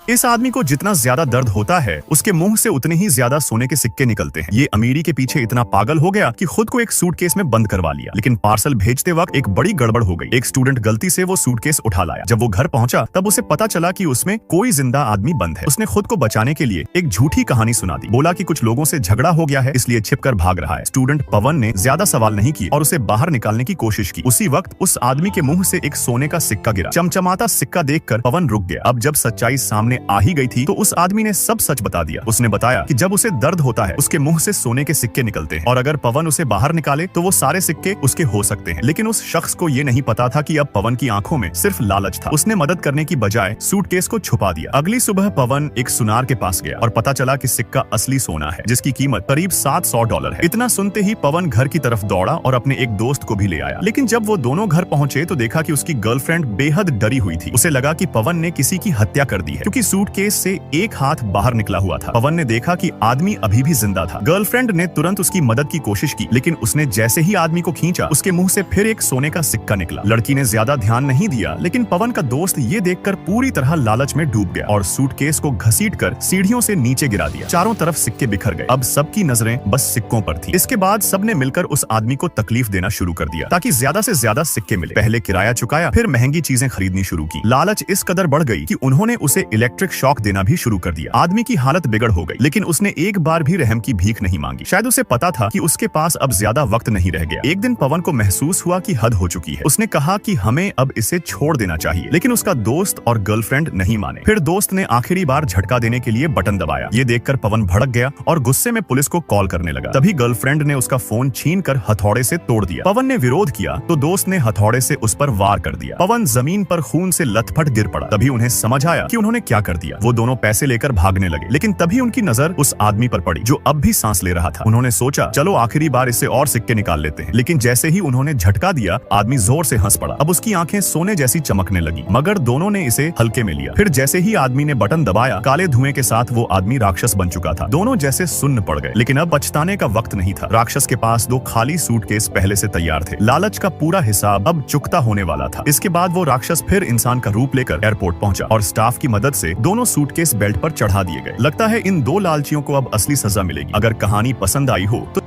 इस आदमी को जितना ज्यादा दर्द होता है उसके मुंह से उतने ही ज्यादा सोने के सिक्के निकलते हैं। ये अमीरी के पीछे इतना पागल हो गया कि खुद को एक सूटकेस में बंद करवा लिया, लेकिन पार्सल भेजते वक्त एक बड़ी गड़बड़ हो गई। एक स्टूडेंट गलती से वो सूटकेस उठा लाया। जब वो घर पहुंचा तब उसे पता चला कि उसमें कोई जिंदा आदमी बंद है। उसने खुद को बचाने के लिए एक झूठी कहानी सुना दी। बोला कि कुछ लोगों से झगड़ा हो गया है इसलिए छिपकर भाग रहा है। स्टूडेंट पवन ने ज्यादा सवाल नहीं किए और उसे बाहर निकालने की कोशिश की। उसी वक्त उस आदमी के मुंह से एक सोने का सिक्का गिरा। चमचमाता सिक्का देखकर पवन रुक गया। अब जब सच्चाई सामने आ ही गई थी तो उस आदमी ने सब सच बता दिया। उसने बताया कि जब उसे दर्द होता है उसके मुंह से सोने के सिक्के निकलते हैं और अगर पवन उसे बाहर निकाले तो वो सारे सिक्के उसके हो सकते हैं। लेकिन उस शख्स को ये नहीं पता था कि अब पवन की आंखों में सिर्फ लालच था। उसने मदद करने की बजाय सूटकेस को छुपा दिया। अगली सुबह पवन एक सुनार के पास गया और पता चला कि सिक्का असली सोना है जिसकी कीमत करीब $700 है। इतना सुनते ही पवन घर की तरफ दौड़ा और अपने एक दोस्त को भी ले आया। लेकिन जब वो दोनों घर पहुंचे तो देखा कि उसकी गर्लफ्रेंड बेहद डरी हुई थी। उसे लगा कि पवन ने किसी की हत्या कर दी है क्योंकि सूटकेस से एक हाथ बाहर निकला हुआ था। पवन ने देखा कि आदमी अभी भी जिंदा था। गर्लफ्रेंड ने तुरंत उसकी मदद की कोशिश की, लेकिन उसने जैसे ही आदमी को खींचा उसके मुंह से फिर एक सोने का सिक्का निकला। लड़की ने ज्यादा ध्यान नहीं दिया, लेकिन पवन का दोस्त ये देखकर पूरी तरह लालच में डूब गया और सूटकेस को घसीटकर सीढ़ियों से नीचे गिरा दिया। चारों तरफ सिक्के बिखर गए। अब सबकी नजरें बस सिक्कों पर थी। इसके बाद सबने मिलकर उस आदमी को तकलीफ देना शुरू कर दिया ताकि ज्यादा से ज्यादा सिक्के मिले। पहले किराया चुकाया, फिर महंगी चीजें खरीदनी शुरू की। लालच इस कदर बढ़ गई कि उन्होंने उसे इलेक्ट्रिक शॉक देना भी शुरू कर दिया। आदमी की हालत बिगड़ हो गई, लेकिन उसने एक बार भी रहम की भीख नहीं मांगी। शायद उसे पता था कि उसके पास अब ज्यादा वक्त नहीं रह गया। एक दिन पवन को महसूस हुआ कि हद हो चुकी है। उसने कहा कि हमें अब इसे छोड़ देना चाहिए, लेकिन उसका दोस्त और गर्लफ्रेंड नहीं माने। फिर दोस्त ने आखिरी बार झटका देने के लिए बटन दबाया। ये देखकर पवन भड़क गया और गुस्से में पुलिस को कॉल करने लगा। तभी गर्लफ्रेंड ने उसका फोन छीनकर हथौड़े से तोड़ दिया। पवन ने विरोध किया तो दोस्त ने हथौड़े से उस पर वार कर दिया। पवन जमीन पर खून से लथपथ गिर पड़ा। तभी उन्हें समझ आया कि उन्होंने क्या कर दिया। वो दोनों पैसे लेकर भागने लगे, लेकिन तभी उनकी नजर उस आदमी पर पड़ी जो अब भी सांस ले रहा था। उन्होंने सोचा चलो आखिरी बार इससे और सिक्के निकाल लेते हैं, लेकिन जैसे ही उन्होंने झटका दिया आदमी जोर से हंस पड़ा। अब उसकी आंखें सोने जैसी चमकने लगी, मगर दोनों ने इसे हल्के में लिया। फिर जैसे ही आदमी ने बटन दबाया काले धुएं के साथ वो आदमी राक्षस बन चुका था। दोनों जैसे सुन्न पड़ गए, लेकिन अब पछताने का वक्त नहीं था। राक्षस के पास 2 खाली सूटकेस पहले से तैयार थे। लालच का पूरा हिसाब अब चुकता होने वाला था। इसके बाद वो राक्षस फिर इंसान का रूप लेकर एयरपोर्ट पहुंचा और स्टाफ की मदद से दोनों सूटकेस बेल्ट पर चढ़ा दिए गए। लगता है इन 2 लालचियों को अब असली सजा मिलेगी। अगर कहानी पसंद आई हो तो